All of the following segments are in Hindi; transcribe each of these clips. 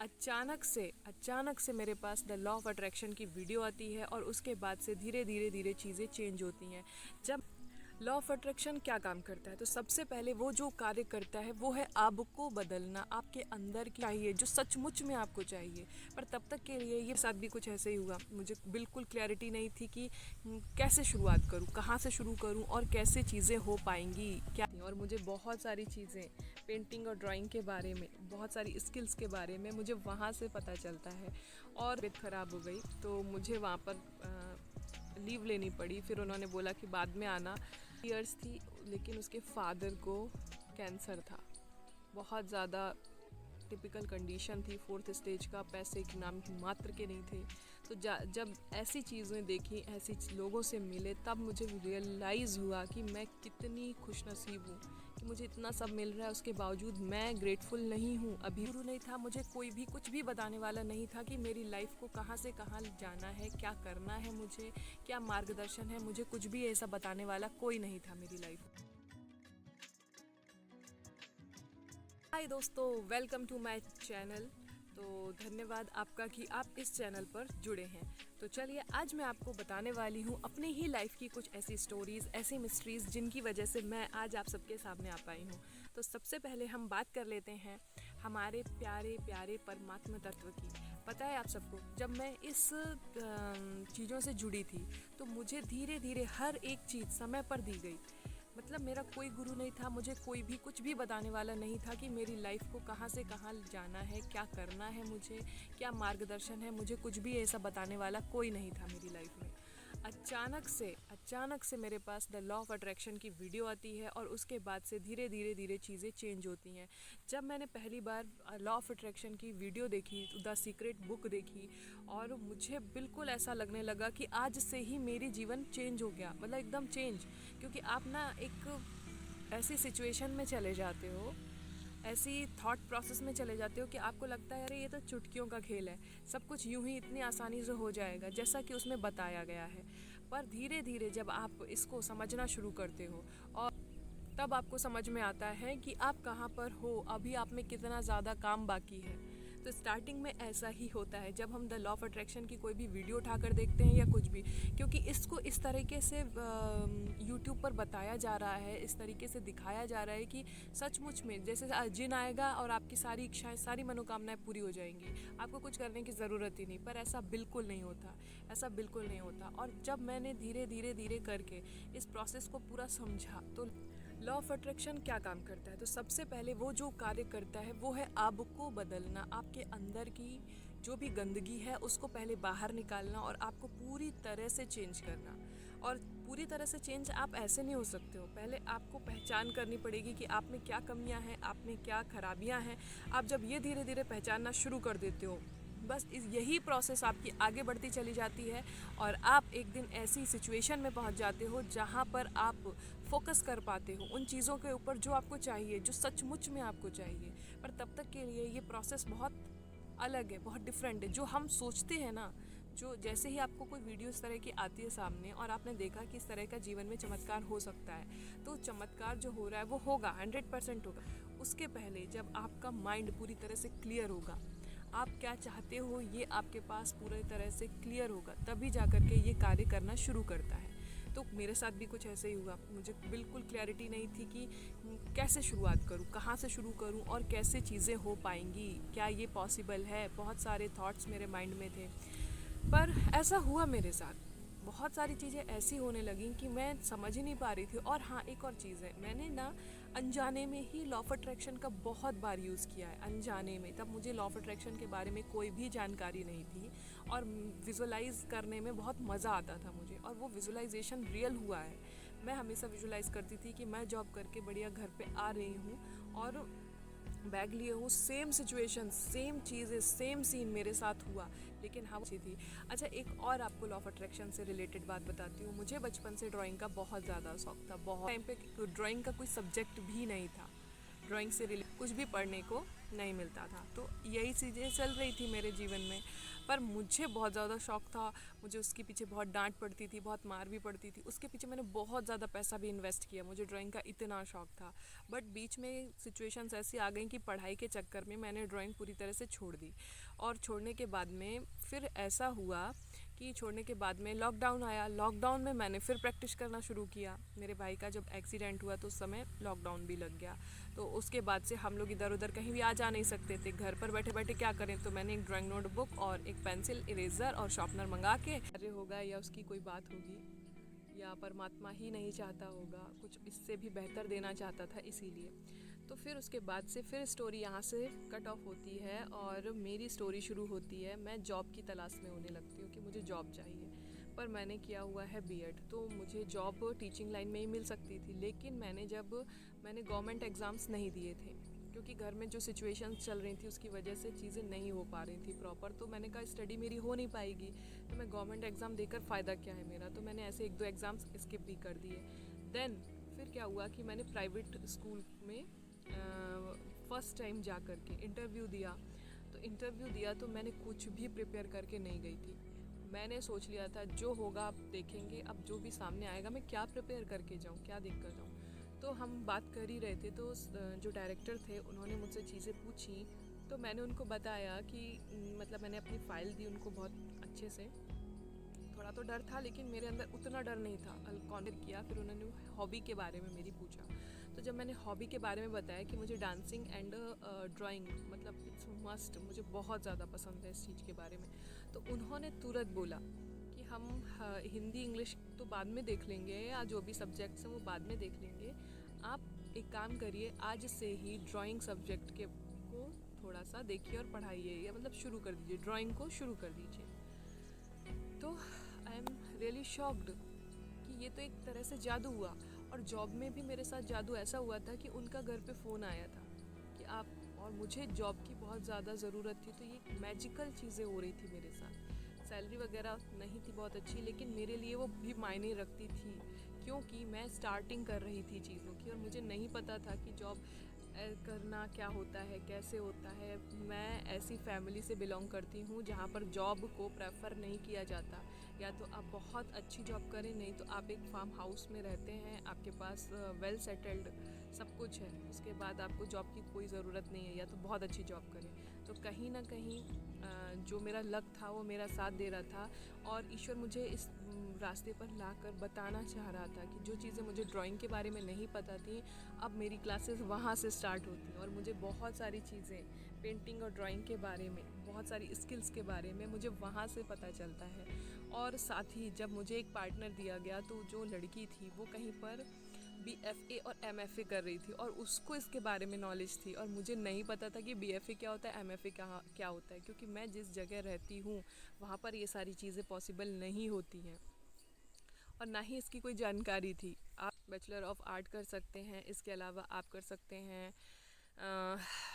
अचानक से मेरे पास द लॉ ऑफ अट्रैक्शन की वीडियो आती है और उसके बाद से धीरे धीरे धीरे चीज़ें चेंज होती हैं। जब लॉ ऑफ अट्रैक्शन क्या काम करता है, तो सबसे पहले वो जो कार्य करता है वो है आपको बदलना, आपके अंदर की चाहिए जो सचमुच में आपको चाहिए। पर तब तक के लिए ये साथ भी कुछ ऐसे ही हुआ, मुझे बिल्कुल क्लैरिटी नहीं थी कि कैसे शुरुआत करूँ, कहाँ से शुरू करूँ और कैसे चीज़ें हो पाएंगी क्या। और मुझे बहुत सारी चीज़ें पेंटिंग और ड्राइंग के बारे में, बहुत सारी स्किल्स के बारे में मुझे वहाँ से पता चलता है। और तबीयत ख़राब हो गई तो मुझे वहाँ पर लीव लेनी पड़ी। फिर उन्होंने बोला कि बाद में आना। ईयर्स थी लेकिन उसके फादर को कैंसर था, बहुत ज़्यादा टिपिकल कंडीशन थी, 4th स्टेज का, पैसे के नाम की मात्र के नहीं थे। तो जब ऐसी चीज़ें देखी, ऐसी लोगों से मिले, तब मुझे रियलाइज़ हुआ कि मैं कितनी खुशनसीब हूँ कि मुझे इतना सब मिल रहा है, उसके बावजूद मैं ग्रेटफुल नहीं हूँ। अभी गुरु नहीं था, मुझे कोई भी कुछ भी बताने वाला नहीं था कि मेरी लाइफ को कहाँ से कहाँ जाना है, क्या करना है, मुझे क्या मार्गदर्शन है, मुझे कुछ भी ऐसा बताने वाला कोई नहीं था मेरी लाइफ में। हाय दोस्तों, वेलकम टू माय चैनल। तो धन्यवाद आपका कि आप इस चैनल पर जुड़े हैं। तो चलिए, आज मैं आपको बताने वाली हूँ अपनी ही लाइफ की कुछ ऐसी स्टोरीज़, ऐसी मिस्ट्रीज़ जिनकी वजह से मैं आज आप सबके सामने आ पाई हूँ। तो सबसे पहले हम बात कर लेते हैं हमारे प्यारे प्यारे परमात्मा तत्व की। पता है आप सबको, जब मैं इस चीज़ों से जुड़ी थी तो मुझे धीरे धीरे हर एक चीज़ समय पर दी गई। मतलब मेरा कोई गुरु नहीं था, मुझे कोई भी कुछ भी बताने वाला नहीं था कि मेरी लाइफ को कहाँ से कहाँ जाना है, क्या करना है, मुझे क्या मार्गदर्शन है, मुझे कुछ भी ऐसा बताने वाला कोई नहीं था मेरी लाइफ में। अचानक से मेरे पास द लॉ ऑफ अट्रैक्शन की वीडियो आती है और उसके बाद से धीरे धीरे धीरे चीज़ें चेंज होती हैं। जब मैंने पहली बार लॉ ऑफ अट्रैक्शन की वीडियो देखी, द सीक्रेट बुक देखी, और मुझे बिल्कुल ऐसा लगने लगा कि आज से ही मेरी जीवन चेंज हो गया, मतलब एकदम चेंज। क्योंकि आप ना एक ऐसी सिचुएशन में चले जाते हो, ऐसी थॉट प्रोसेस में चले जाते हो कि आपको लगता है अरे ये तो चुटकियों का खेल है, सब कुछ यूं ही इतनी आसानी से हो जाएगा जैसा कि उसमें बताया गया है। पर धीरे धीरे जब आप इसको समझना शुरू करते हो, और तब आपको समझ में आता है कि आप कहाँ पर हो, अभी आप में कितना ज़्यादा काम बाकी है। तो स्टार्टिंग में ऐसा ही होता है जब हम द लॉ ऑफ अट्रैक्शन की कोई भी वीडियो उठाकर देखते हैं या कुछ भी, क्योंकि इसको इस तरीके से यूट्यूब पर बताया जा रहा है, इस तरीके से दिखाया जा रहा है कि सचमुच में जैसे जिन आएगा और आपकी सारी इच्छाएं, सारी मनोकामनाएं पूरी हो जाएंगी, आपको कुछ करने की ज़रूरत ही नहीं। पर ऐसा बिल्कुल नहीं होता, ऐसा बिल्कुल नहीं होता। और जब मैंने धीरे धीरे धीरे करके इस प्रोसेस को पूरा समझा, तो लॉ ऑफ अट्रैक्शन क्या काम करता है, तो सबसे पहले वो जो कार्य करता है वो है आपको बदलना, आपके अंदर की जो भी गंदगी है उसको पहले बाहर निकालना और आपको पूरी तरह से चेंज करना। और पूरी तरह से चेंज आप ऐसे नहीं हो सकते हो, पहले आपको पहचान करनी पड़ेगी कि आप में क्या कमियां हैं, आप में क्या खराबियां हैं। आप जब ये धीरे धीरे पहचानना शुरू कर देते हो, बस यही प्रोसेस आपकी आगे बढ़ती चली जाती है और आप एक दिन ऐसी सिचुएशन में पहुंच जाते हो जहां पर आप फोकस कर पाते हो उन चीज़ों के ऊपर जो आपको चाहिए, जो सचमुच में आपको चाहिए। पर तब तक के लिए ये प्रोसेस बहुत अलग है, बहुत डिफरेंट है। जो हम सोचते हैं ना, जो जैसे ही आपको कोई वीडियो इस तरह की आती है सामने और आपने देखा कि इस तरह का जीवन में चमत्कार हो सकता है, तो चमत्कार जो हो रहा है वो होगा, 100% होगा। उसके पहले जब आपका माइंड पूरी तरह से क्लियर होगा, आप क्या चाहते हो ये आपके पास पूरी तरह से क्लियर होगा, तभी जा कर के ये कार्य करना शुरू करता है। तो मेरे साथ भी कुछ ऐसे ही हुआ, मुझे बिल्कुल क्लैरिटी नहीं थी कि कैसे शुरुआत करूँ, कहाँ से शुरू करूँ और कैसे चीज़ें हो पाएंगी, क्या ये पॉसिबल है। बहुत सारे थॉट्स मेरे माइंड में थे, पर ऐसा हुआ मेरे साथ। बहुत सारी चीज़ें ऐसी होने लगी कि मैं समझ ही नहीं पा रही थी। और हाँ, एक और चीज़ है, मैंने ना अनजाने में ही लॉ ऑफ अट्रैक्शन का बहुत बार यूज़ किया है, अनजाने में। तब मुझे लॉ ऑफ अट्रैक्शन के बारे में कोई भी जानकारी नहीं थी और विजुलाइज करने में बहुत मज़ा आता था मुझे, और वो विजुलाइजेशन रियल हुआ है। मैं हमेशा विजुलाइज करती थी कि मैं जॉब करके बढ़िया घर पे आ रही हूँ और बैग लिए हूँ, सेम सिचुएशन, सेम चीज़ें, सेम सीन मेरे साथ हुआ, लेकिन हाँ अच्छी थी। अच्छा, एक और आपको लॉ ऑफ अट्रैक्शन से रिलेटेड बात बताती हूँ। मुझे बचपन से ड्राइंग का बहुत ज़्यादा शौक था, बहुत टाइम पे ड्राइंग का कोई सब्जेक्ट भी नहीं था, ड्राइंग से रिलेटेड कुछ भी पढ़ने को नहीं मिलता था। तो यही चीज़ें चल रही थी मेरे जीवन में, पर मुझे बहुत ज़्यादा शौक था। मुझे उसके पीछे बहुत डांट पड़ती थी, बहुत मार भी पड़ती थी, उसके पीछे मैंने बहुत ज़्यादा पैसा भी इन्वेस्ट किया, मुझे ड्राइंग का इतना शौक था। बट बीच में सिचुएशंस ऐसी आ गई कि पढ़ाई के चक्कर में मैंने ड्राइंग पूरी तरह से छोड़ दी। और छोड़ने के बाद में फिर ऐसा हुआ कि छोड़ने के बाद में लॉकडाउन आया। लॉकडाउन में मैंने फिर प्रैक्टिस करना शुरू किया। मेरे भाई का जब एक्सीडेंट हुआ तो उस समय लॉकडाउन भी लग गया, तो उसके बाद से हम लोग इधर उधर कहीं भी आ जा नहीं सकते थे। घर पर बैठे बैठे क्या करें, तो मैंने एक ड्राइंग नोटबुक और एक पेंसिल, इरेज़र और शार्पनर मंगा के, अरे होगा या उसकी कोई बात होगी या परमात्मा ही नहीं चाहता होगा, कुछ इससे भी बेहतर देना चाहता था, इसीलिए। तो फिर उसके बाद से फिर स्टोरी यहाँ से कट ऑफ होती है और मेरी स्टोरी शुरू होती है। मैं जॉब की तलाश में होने लगती हूँ कि मुझे जॉब चाहिए, पर मैंने किया हुआ है बीएड, तो मुझे जॉब टीचिंग लाइन में ही मिल सकती थी। लेकिन मैंने गवर्नमेंट एग्ज़ाम्स नहीं दिए थे, क्योंकि घर में जो सिचुएशंस चल रही थी उसकी वजह से चीज़ें नहीं हो पा रही थी प्रॉपर। तो मैंने कहा स्टडी मेरी हो नहीं पाएगी, तो मैं गवर्नमेंट एग्ज़ाम देकर फ़ायदा क्या है मेरा। तो मैंने ऐसे 1-2 एग्ज़ाम्स स्किप भी कर दिए। देन फिर क्या हुआ कि मैंने प्राइवेट स्कूल में फ़र्स्ट टाइम जा कर के इंटरव्यू दिया। तो इंटरव्यू दिया तो मैंने कुछ भी प्रिपेयर करके नहीं गई थी। मैंने सोच लिया था जो होगा अब देखेंगे, अब जो भी सामने आएगा मैं क्या प्रिपेयर करके जाऊँ, क्या देख कर जाऊँ। तो हम बात कर ही रहे थे, तो जो डायरेक्टर थे उन्होंने मुझसे चीज़ें पूछी, तो मैंने उनको बताया कि मतलब मैंने अपनी फ़ाइल दी उनको बहुत अच्छे से। थोड़ा तो डर था, लेकिन मेरे अंदर उतना डर नहीं था। कॉन्टेक्ट किया, फिर उन्होंने हॉबी के बारे में मेरी पूछा। तो जब मैंने हॉबी के बारे में बताया कि मुझे डांसिंग एंड ड्राइंग मतलब इट्स मस्ट, मुझे बहुत ज़्यादा पसंद है इस चीज़ के बारे में, तो उन्होंने तुरंत बोला कि हम हिंदी इंग्लिश तो बाद में देख लेंगे, या जो भी सब्जेक्ट्स हैं वो बाद में देख लेंगे। आप एक काम करिए, आज से ही ड्राइंग सब्जेक्ट के को थोड़ा सा देखिए और पढ़ाइए, या मतलब शुरू कर दीजिए, ड्राइंग को शुरू कर दीजिए। तो आई एम रियली शॉक्ड कि ये तो एक तरह से जादू हुआ। और जॉब में भी मेरे साथ जादू ऐसा हुआ था कि उनका घर पे फ़ोन आया था कि आप, और मुझे जॉब की बहुत ज़्यादा ज़रूरत थी, तो ये मैजिकल चीज़ें हो रही थी मेरे साथ। सैलरी वगैरह नहीं थी बहुत अच्छी, लेकिन मेरे लिए वो भी मायने रखती थी, क्योंकि मैं स्टार्टिंग कर रही थी चीज़ों की और मुझे नहीं पता था कि जॉब करना क्या होता है, कैसे होता है। मैं ऐसी फैमिली से बिलोंग करती हूँ जहाँ पर जॉब को प्रेफर नहीं किया जाता। या तो आप बहुत अच्छी जॉब करें, नहीं तो आप एक फार्म हाउस में रहते हैं, आपके पास वेल सेटल्ड सब कुछ है, उसके बाद आपको जॉब की कोई ज़रूरत नहीं है, या तो बहुत अच्छी जॉब करें। तो कहीं ना कहीं जो मेरा लक था वो मेरा साथ दे रहा था, और ईश्वर मुझे इस रास्ते पर लाकर बताना चाह रहा था कि जो चीज़ें मुझे ड्राइंग के बारे में नहीं पता थी, अब मेरी क्लासेस वहाँ से स्टार्ट होती हैं, और मुझे बहुत सारी चीज़ें पेंटिंग और ड्राइंग के बारे में, बहुत सारी स्किल्स के बारे में मुझे वहाँ से पता चलता है। और साथ ही जब मुझे एक पार्टनर दिया गया, तो जो लड़की थी वो कहीं पर BFA और MFA कर रही थी, और उसको इसके बारे में नॉलेज थी, और मुझे नहीं पता था कि BFA क्या होता है, MFA क्या होता है, क्योंकि मैं जिस जगह रहती हूँ वहाँ पर ये सारी चीज़ें पॉसिबल नहीं होती हैं, और ना ही इसकी कोई जानकारी थी। आप बैचलर ऑफ आर्ट कर सकते हैं, इसके अलावा आप कर सकते हैं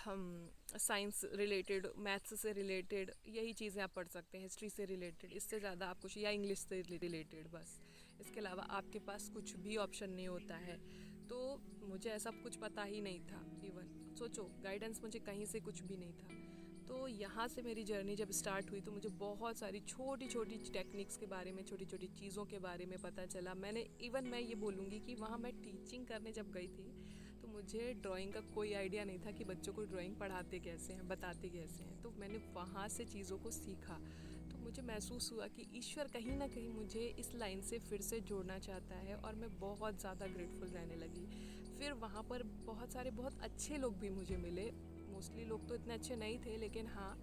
हम साइंस रिलेटेड, मैथ्स से रिलेटेड, यही चीज़ें आप पढ़ सकते हैं, हिस्ट्री से रिलेटेड, इससे ज़्यादा आप कुछ, या इंग्लिश से रिलेटेड, बस इसके अलावा आपके पास कुछ भी ऑप्शन नहीं होता है। तो मुझे ऐसा कुछ पता ही नहीं था, इवन सोचो गाइडेंस मुझे कहीं से कुछ भी नहीं था। तो यहाँ से मेरी जर्नी जब स्टार्ट हुई, तो मुझे बहुत सारी छोटी छोटी टेक्निक्स के बारे में, छोटी छोटी चीज़ों के बारे में पता चला। मैं ये बोलूँगी कि वहाँ मैं टीचिंग करने जब गई थी, तो मुझे ड्राइंग का कोई आइडिया नहीं था कि बच्चों को ड्राइंग पढ़ाते कैसे हैं, बताते कैसे हैं। तो मैंने वहाँ से चीज़ों को सीखा, तो मुझे महसूस हुआ कि ईश्वर कहीं ना कहीं मुझे इस लाइन से फिर से जोड़ना चाहता है, और मैं बहुत ज़्यादा ग्रेटफुल रहने लगी। फिर वहाँ पर बहुत सारे बहुत अच्छे लोग भी मुझे मिले। मोस्टली लोग तो इतने अच्छे नहीं थे, लेकिन हाँ,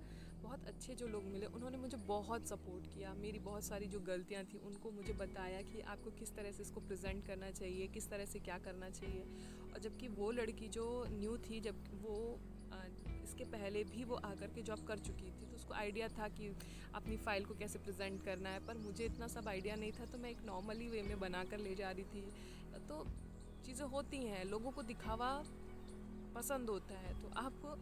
बहुत अच्छे जो लोग मिले उन्होंने मुझे बहुत सपोर्ट किया। मेरी बहुत सारी जो गलतियाँ थी उनको मुझे बताया कि आपको किस तरह से इसको प्रेजेंट करना चाहिए, किस तरह से क्या करना चाहिए। और जबकि वो लड़की जो न्यू थी, जब वो इसके पहले भी वो आकर के जॉब कर चुकी थी, तो उसको आइडिया था कि अपनी फ़ाइल को कैसे प्रेजेंट करना है, पर मुझे इतना सब आइडिया नहीं था। तो मैं एक नॉर्मली वे में बना कर ले जा रही थी। तो चीज़ें होती हैं, लोगों को दिखावा पसंद होता है। तो आप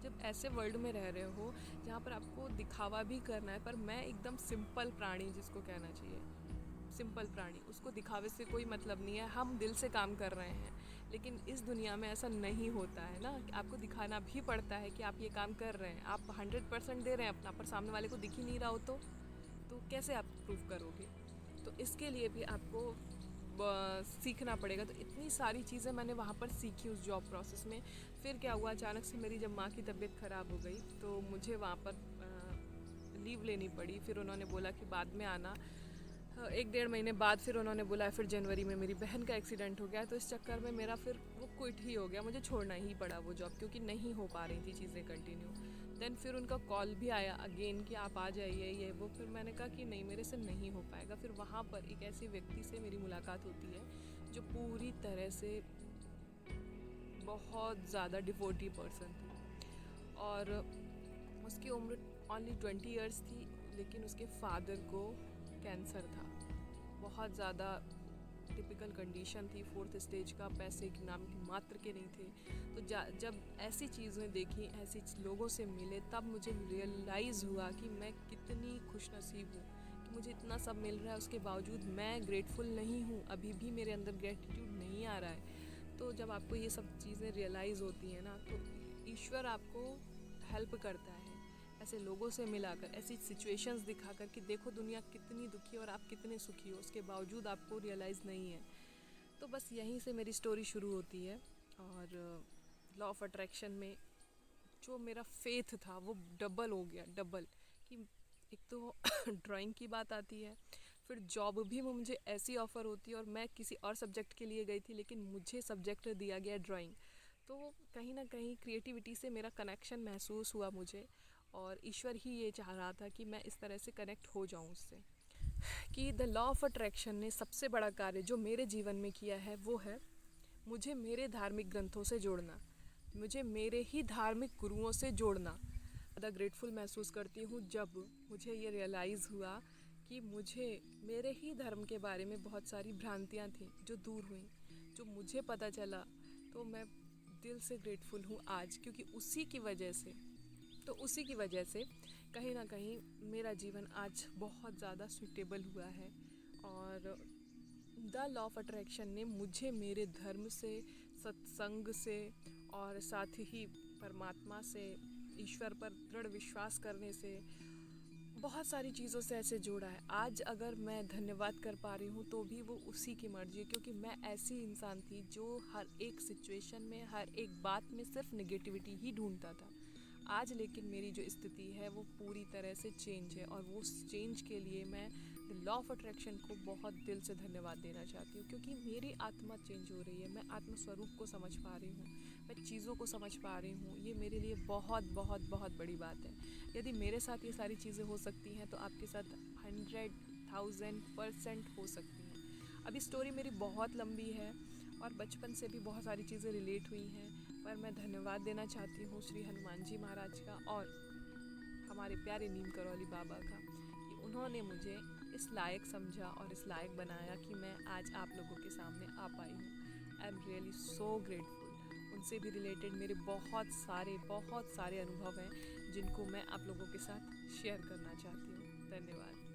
जब ऐसे वर्ल्ड में रह रहे हो जहाँ पर आपको दिखावा भी करना है, पर मैं एकदम सिंपल प्राणी, जिसको कहना चाहिए सिंपल प्राणी, उसको दिखावे से कोई मतलब नहीं है। हम दिल से काम कर रहे हैं, लेकिन इस दुनिया में ऐसा नहीं होता है ना, कि आपको दिखाना भी पड़ता है कि आप ये काम कर रहे हैं, आप 100% दे रहे हैं अपना, पर सामने वाले को दिख ही नहीं रहा हो तो कैसे आप प्रूव करोगे। तो इसके लिए भी आपको सीखना पड़ेगा। तो इतनी सारी चीज़ें मैंने वहाँ पर सीखी उस जॉब प्रोसेस में। फिर क्या हुआ, अचानक से मेरी जब माँ की तबीयत ख़राब हो गई तो मुझे वहाँ पर लीव लेनी पड़ी। फिर उन्होंने बोला कि बाद में आना। 1 डेढ़ महीने बाद फिर उन्होंने बुलाया। फिर जनवरी में मेरी बहन का एक्सीडेंट हो गया, तो इस चक्कर में मेरा फिर वो क्विट ही हो गया, मुझे छोड़ना ही पड़ा वो जॉब, क्योंकि नहीं हो पा रही थी चीज़ें कंटिन्यू। देन फिर उनका कॉल भी आया अगेन कि आप आ जाइए ये वो। फिर मैंने कहा कि नहीं, मेरे से नहीं हो पाएगा। फिर वहाँ पर एक ऐसे व्यक्ति से मेरी मुलाकात होती है जो पूरी तरह से बहुत ज़्यादा डिवोटी पर्सन थी, और उसकी उम्र ओनली 20 ईयर्स थी, लेकिन उसके फादर को कैंसर था, बहुत ज़्यादा टिपिकल कंडीशन थी, 4th स्टेज का, पैसे के नाम की मात्र के नहीं थे। तो जब ऐसी चीज़ें देखी, ऐसी लोगों से मिले, तब मुझे रियलाइज़ हुआ कि मैं कितनी खुशनसीब हूँ कि मुझे इतना सब मिल रहा है, उसके बावजूद मैं ग्रेटफुल नहीं हूँ, अभी भी मेरे अंदर ग्रेटिट्यूड नहीं आ रहा है। तो जब आपको ये सब चीज़ें रियलाइज़ होती हैं ना, तो ईश्वर आपको हेल्प करता है ऐसे लोगों से मिलाकर, ऐसी सिचुएशंस दिखाकर कि देखो दुनिया कितनी दुखी और आप कितने सुखी हो, उसके बावजूद आपको रियलाइज़ नहीं है। तो बस यहीं से मेरी स्टोरी शुरू होती है। और लॉ ऑफ अट्रैक्शन में जो मेरा फेथ था वो डबल हो गया, डबल। कि एक तो ड्राइंग की बात आती है, फिर जॉब भी मुझे ऐसी ऑफ़र होती है, और मैं किसी और सब्जेक्ट के लिए गई थी लेकिन मुझे सब्जेक्ट दिया गया ड्राइंग। तो कहीं ना कहीं क्रिएटिविटी से मेरा कनेक्शन महसूस हुआ मुझे, और ईश्वर ही ये चाह रहा था कि मैं इस तरह से कनेक्ट हो जाऊं उससे। कि द लॉ ऑफ अट्रैक्शन ने सबसे बड़ा कार्य जो मेरे जीवन में किया है वो है मुझे मेरे धार्मिक ग्रंथों से जोड़ना, मुझे मेरे ही धार्मिक गुरुओं से जोड़ना। ज़्यादा ग्रेटफुल महसूस करती हूँ जब मुझे ये रियलाइज़ हुआ कि मुझे मेरे ही धर्म के बारे में बहुत सारी भ्रांतियाँ थीं जो दूर हुई, जो मुझे पता चला। तो मैं दिल से ग्रेटफुल हूँ आज, क्योंकि उसी की वजह से कहीं ना कहीं मेरा जीवन आज बहुत ज़्यादा सूटेबल हुआ है। और द लॉ ऑफ अट्रैक्शन ने मुझे मेरे धर्म से, सत्संग से, और साथ ही परमात्मा से, ईश्वर पर दृढ़ विश्वास करने से, बहुत सारी चीज़ों से ऐसे जोड़ा है। आज अगर मैं धन्यवाद कर पा रही हूँ तो भी वो उसी की मर्ज़ी है, क्योंकि मैं ऐसी इंसान थी जो हर एक सिचुएशन में, हर एक बात में सिर्फ नेगेटिविटी ही ढूंढता था। आज लेकिन मेरी जो स्थिति है वो पूरी तरह से चेंज है, और वो चेंज के लिए मैं लॉ ऑफ अट्रैक्शन को बहुत दिल से धन्यवाद देना चाहती हूँ, क्योंकि मेरी आत्मा चेंज हो रही है, मैं आत्म स्वरूप को समझ पा रही हूँ, मैं चीज़ों को समझ पा रही हूँ। ये मेरे लिए बहुत बहुत बहुत बड़ी बात है। यदि मेरे साथ ये सारी चीज़ें हो सकती हैं तो आपके साथ 100,000% हो सकती हैं। अभी स्टोरी मेरी बहुत लंबी है और बचपन से भी बहुत सारी चीज़ें रिलेट हुई हैं, पर मैं धन्यवाद देना चाहती हूँ श्री हनुमान जी महाराज का और हमारे प्यारे नीम करौली बाबा का, कि उन्होंने मुझे इस लायक समझा और इस लायक बनाया कि मैं आज आप लोगों के सामने आ पाई हूँ। I am really so grateful. उनसे भी रिलेटेड मेरे बहुत सारे अनुभव हैं जिनको मैं आप लोगों के साथ शेयर करना चाहती हूँ। धन्यवाद।